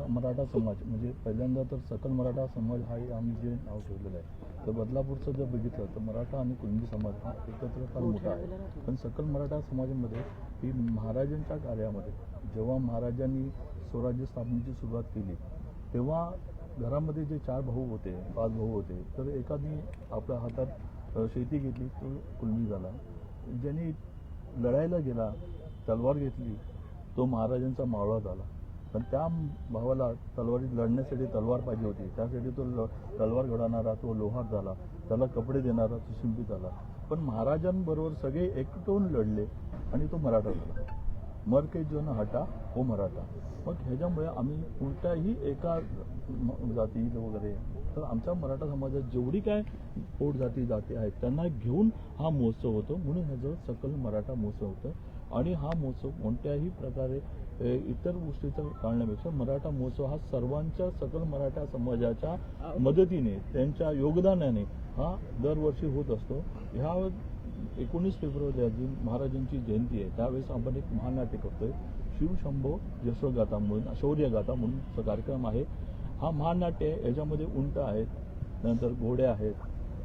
मराठा समाज म्हणजे पहिल्यांदा तर सकल मराठा समाज हा आम्ही जे नाव ठेवलेलं आहे, तर बदलापूरचं जर बघितलं तर मराठा आणि कुणबी समाज हा एकत्र फार मोठा आहे. पण सकल मराठा समाजामध्ये ही महाराजांच्या कार्यामध्ये जेव्हा महाराजांनी स्वराज्य स्थापनेची सुरुवात केली तेव्हा घरामध्ये जे 4 भाऊ होते 5 भाऊ होते, तर एकाने आपल्या हातात शेती घेतली तो कुणबी झाला. ज्यांनी लढायला गेला तलवार घेतली तो महाराजांचा मावळा झाला. पण त्या भावाला तलवारीत लढण्यासाठी तलवार पाहिजे होती, त्यासाठी तो तलवार घडवणारा तो लोहार झाला, त्याला कपडे देणारा तो शिंपी झाला. पण महाराजांबरोबर सगळे एकटून लढले आणि तो मराठा झाला. मर के जो न हटा हो मराठा. मग ह्याच्यामुळे आम्ही कोणत्याही एका जाती वगैरे, तर आमच्या मराठा समाजात जेवढी काय पोट जाती आहेत त्यांना घेऊन हा महोत्सव होतो, म्हणून ह्याचं सकल मराठा महोत्सव होतं. आणि हा महोत्सव कोणत्याही प्रकारे इतर गोष्टीचं टाळण्यापेक्षा मराठा महोत्सव हा सर्वांच्या सकल मराठा समाजाच्या मदतीने त्यांच्या योगदानाने हा दरवर्षी होत असतो. ह्या 19 फेब्रुवारीला जी महाराजांची जयंती आहे त्यावेळेस आपण एक महानाट्य करतोय, शिवशंभो यशोगाथा म्हणून शौर्यगाथा म्हणून कार्यक्रम आहे. हा महानाट्य आहे, याच्यामध्ये उंट आहेत, नंतर घोड्या आहेत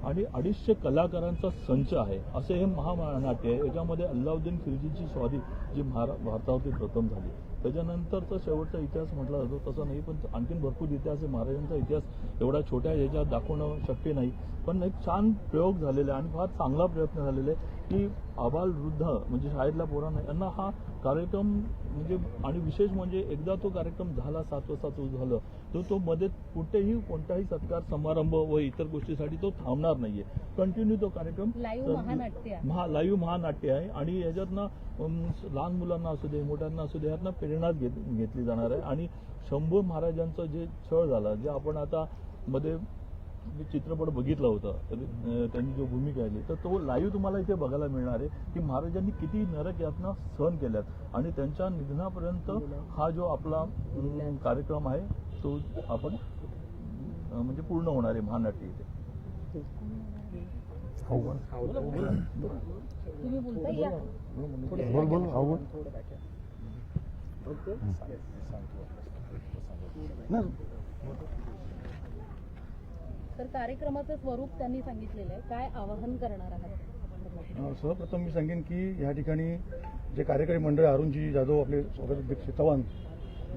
आणि 250 कलाकारांचा संच आहे. असे हे महानाट्य आहे. याच्यामध्ये अल्लाउद्दीन खिलजीची स्वारी जी भारतावरती प्रथम झाली, त्याच्यानंतरचा शेवटचा इतिहास म्हटला जातो तसा नाही, पण आणखीन भरपूर इतिहास आहे. महाराजांचा इतिहास एवढा छोट्या ह्याच्यात दाखवणं शक्य नाही, पण एक छान प्रयोग झालेला आहे आणि फार चांगला प्रयत्न झालेला आहे की आबाल वृद्ध म्हणजे शाळेतल्या पोरांना यांना हा कार्यक्रम म्हणजे, आणि विशेष म्हणजे एकदा तो कार्यक्रम झाला 7 वाजता सुरू झालं तर तो मध्ये कुठेही कोणताही सत्कार समारंभ व इतर गोष्टीसाठी तो थांबणार नाहीये. कंटिन्यू तो कार्यक्रम लाईव्ह महानाट्य आहे आणि याच्यातनं लहान मुलांना असू दे मोठ्यांना असू दे यातनं प्रेरणा घेतली जाणार आहे. आणि शंभू महाराजांचं जे छळ झाला, जे आपण आता मध्ये चित्रपट बघितला होता, त्यांनी जो भूमिका आली, तर तो लाईव्ह तुम्हाला इथे बघायला मिळणार आहे की महाराजांनी किती नरक यातना सहन केल्यात आणि त्यांच्या निधनापर्यंत हा जो आपला कार्यक्रम आहे तो आपण म्हणजे पूर्ण होणार आहे महानाट्य इथे. तर कार्यक्रमाचं स्वरूप त्यांनी सांगितलेलं आहे, काय आवाहन करणार आहात? सर्वप्रथम मी सांगेन की या ठिकाणी जे कार्यकारी मंडळ अरुणजी जाधव, आपले स्वागताध्यक्ष चव्हाण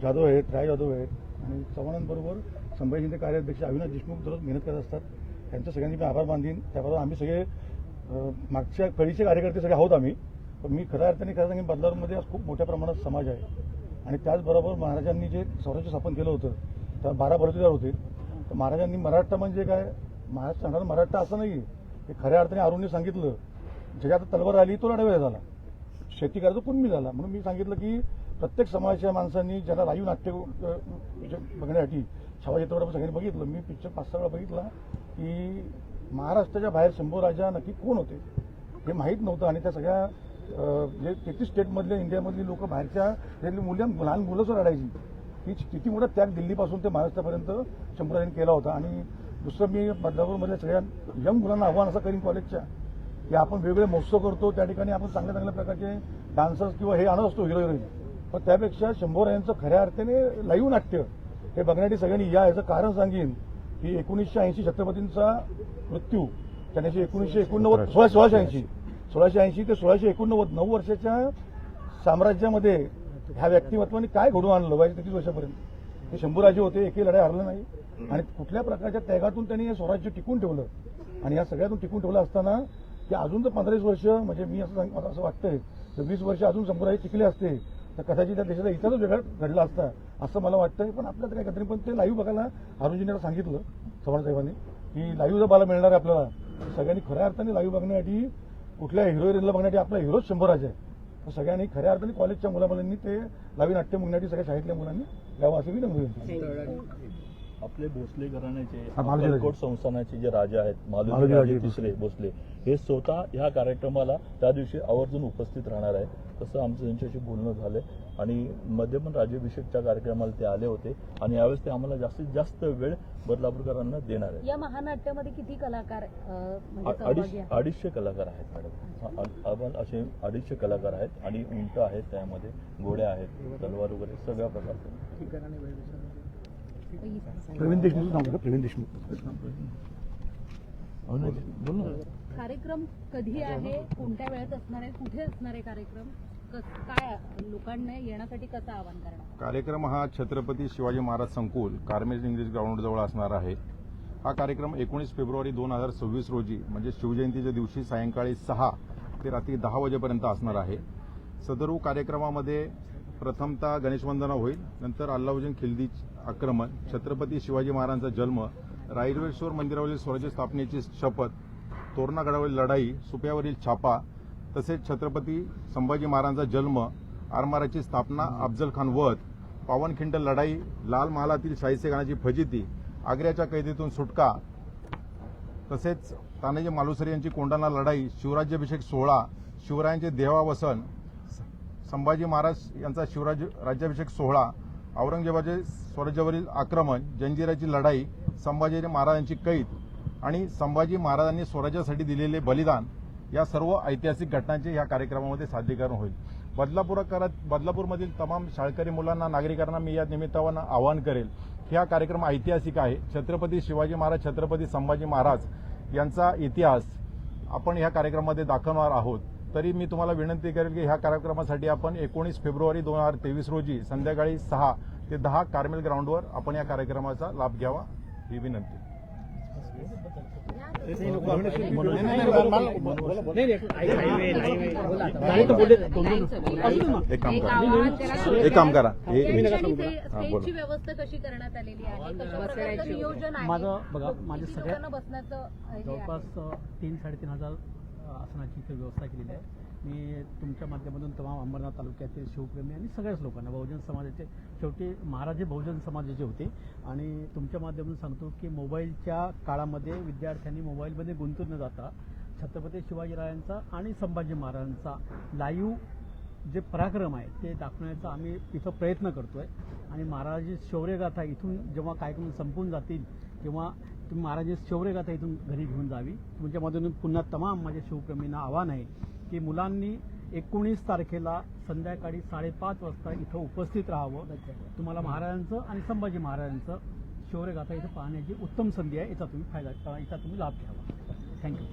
जाधव आहेत, राय जाधव आहेत आणि चव्हाणांबरोबर संभाजी शिंदे कार्याध्यक्ष अविनाश देशमुख दररोज मेहनत करत असतात. त्यांच्या सगळ्यांनी मी आभार मानतील. त्याबरोबर आम्ही सगळे मागच्या कळीचे कार्यकर्ते सगळे आहोत आम्ही. पण मी खऱ्या अर्थाने खरं सांगेन बदलापूरमध्ये आज खूप मोठ्या प्रमाणात समाज आहे आणि त्याचबरोबर महाराजांनी जे स्वराज्य स्थापन केलं होतं त्या 12 बलुतेदार होते. तर महाराजांनी मराठा म्हणजे काय, महाराज सांगणार मराठा असं नाही की खऱ्या अर्थाने अरुणने सांगितलं ज्याच्यात तलवार आली तो लढावेला झाला, शेती करायचं कुणबी झाला. म्हणून मी सांगितलं की प्रत्येक समाजाच्या माणसांनी ज्याला लाईव्ह नाट्य बघण्यासाठी छावा चित्रपट सगळ्यांनी बघितलं. मी पिक्चर 5-6 वेळा बघितला की महाराष्ट्राच्या बाहेर शंभू राजा नक्की कोण होते हे माहीत नव्हतं आणि त्या सगळ्या जे 33 स्टेटमधल्या इंडियामधली लोक बाहेरच्या लहान मुलंच लढायची. ही किती मोठा त्याग दिल्लीपासून ते महाराष्ट्रापर्यंत शंभूराजांनी केला होता. आणि दुसरं मी बदलापूरमधल्या सगळ्या यंग मुलांना आव्हान असं करीन कॉलेजच्या की आपण वेगवेगळे महोत्सव करतो त्या ठिकाणी आपण चांगल्या चांगल्या प्रकारचे डान्सर्स किंवा हे आणत असतो हिरो हिरोईन, पण त्यापेक्षा शंभूराजांचं खऱ्या अर्थाने लाईव्ह नाट्य हे बघण्यासाठी सगळ्यांनी याचं कारण सांगेन की 1980 छत्रपतींचा मृत्यू त्याने 1989 1680 ते 1689 9 वर्षाच्या साम्राज्यामध्ये ह्या व्यक्तिमत्वाने काय घडवून आणलं पाहिजे 33 वर्षापर्यंत. हे शंभूराजे होते, एकही लढाई हरलं नाही आणि कुठल्या प्रकारच्या त्यागातून त्यांनी हे स्वराज्य टिकून ठेवलं. आणि या सगळ्यातून टिकून ठेवलं असताना की अजून तर 15 वर्ष म्हणजे मी मला असं वाटतंय तर 20 वर्ष अजून शंभूराजे टिकले असते तर कदाचित त्या देशाचा इतिहासच वेगळा घडला असता असं मला वाटतंय. पण आपल्याला काय कधी पण ते लाईव्ह बघायला अरुणजींनी सांगितलं चव्हाण साहेबांनी की लाईव्ह जर मला मिळणार आहे आपल्याला, सगळ्यांनी खऱ्या अर्थाने लाईव्ह बघण्यासाठी कुठल्या हिरो हिरोईनला बघण्यासाठी आपला हिरोच शंभूराज आहे. तर सगळ्यांनी खऱ्या अर्थाने कॉलेजच्या मुलामुलांनी ते लाईव्ह नाट्य बघण्यासाठी सगळ्या शाळेतल्या मुलांनी यावं असं विनंती. आपले भोसले घराण्याचे कोट संस्थानाचे जे राजा आहेत मालुजी तिसरे भोसले हे स्वतः ह्या कार्यक्रमाला त्या दिवशी आवर्जून उपस्थित राहणार आहे. तसं आमचं त्यांच्याशी बोलणं झालंय आणि मध्ये पण राज्याभिषेकच्या कार्यक्रमाला ते आले होते आणि यावेळेस ते आम्हाला जास्तीत जास्त वेळ बदलापूरकरांना देणार आहे. या महानाट्यामध्ये किती कलाकार 250 कलाकार आहेत मॅडम. आपण असे 250 कलाकार आहेत आणि उंट आहेत, त्यामध्ये घोड्या आहेत, तलवार वगैरे सगळ्या प्रकारचे. प्रवीण देशमुख नाव का? प्रवीण देशमुख. अविनाश, बोल ना. कार्यक्रम कधी आहे, कोणत्या वेळेत असणार आहे, कुठे असणार आहे कार्यक्रम, काय लोकांना येण्यासाठी कसं आवाहन करणार? कार्यक्रम हा छत्रपती शिवाजी महाराज संकुल कार्मेल इंग्लिश ग्राउंड जवळ असणार आहे. हा कार्यक्रम 19 फेब्रुवारी 2026 रोजी म्हणजे शिवजयंतीच्या दिवशी सायंकाळी 6 ते रात्री 10 वाजेपर्यंत असणार आहे. सदरू कार्यक्रमामध्ये प्रथमतः गणेशवंदना होईल, नंतर अल्लाउद्दीन खिल्जी आक्रमण, छत्रपती शिवाजी महाराजांचा जन्म, रायरेश्वर मंदिरावरील स्वराज्य स्थापनेची शपथ, तोरणागडावरील लढाई, सुप्यावरील छापा, तसेच छत्रपती संभाजी महाराजांचा जन्म, आरमाराची स्थापना, अफजल खान वध, पावनखिंड लढाई, लाल महालातील शाहीसे खानाची फजिती, आग्र्याच्या कैदेतून सुटका, तसेच तानाजी मालुसरे यांची कोंढाणा लढाई, शिवराज्याभिषेक सोहळा, शिवरायांचे देहावसन, संभाजी महाराज यांचा राज्याभिषेक सोहळा, औरंगजेबाचे स्वराज्यावरील आक्रमण, जंजिराची लढाई, संभाजी महाराजांची कैद आणि संभाजी महाराजांनी स्वराज्यासाठी दिलेले बलिदान या सर्व ऐतिहासिक घटनांचे या कार्यक्रमामध्ये सादरीकरण होईल. बदलापूरमधील तमाम शाळकरी मुलांना, नागरिकांना मी या निमित्तानं आवाहन करेल की हा कार्यक्रम ऐतिहासिक आहे. छत्रपती शिवाजी महाराज, छत्रपती संभाजी महाराज यांचा इतिहास आपण ह्या कार्यक्रमामध्ये दाखवणार आहोत. तरी मी तुम्हाला विनंती करेल की ह्या कार्यक्रमासाठी आपण 19 फेब्रुवारी 2023 रोजी संध्याकाळी 6 ते 10 कार्मेल ग्राउंडवर आपण या कार्यक्रमाचा लाभ घ्यावा ही विनंती. एक काम करा. स्टेजची व्यवस्था कशी करण्यात आलेली आहे, कशा प्रकारचं नियोजन आहे? माझे किती लोकांना बसण्याचं हे आहे? जवळपास 3-3.5 हजार आसनाची इथे व्यवस्था केलेली आहे. मी तुमच्या माध्यमातून तमाम अंबरनाथ तालुक्यातील शिवप्रेमी आणि सगळ्याच लोकांना, बहुजन समाजाचे, शेवटी महाराज हे बहुजन समाजाचे होते, आणि तुमच्या माध्यमातून सांगतो की मोबाईलच्या काळामध्ये विद्यार्थ्यांनी मोबाईलमध्ये गुंतून न जाता छत्रपती शिवाजीरायांचा आणि संभाजी महाराजांचा लाईव्ह जे पराक्रम आहे ते दाखवण्याचा आम्ही इथं प्रयत्न करतोय. आणि महाराजांची शौर्यगाथा इथून जेव्हा कार्यक्रम संपून जातील तेव्हा तुम्ही महाराजांची शौर्यगाथा इथून घरी घेऊन जावी. तुमच्यामधून पुन्हा तमाम माझ्या शिवप्रेमींना आव्हान आहे की मुलांनी 19 तारखेला संध्याकाळी 5:30 वाजता इथं उपस्थित राहावं. तुम्हाला महाराजांचं आणि संभाजी महाराजांचं शौर्यगाथा इथं पाहण्याची उत्तम संधी आहे. याचा तुम्ही लाभ घ्यावा. थँक्यू.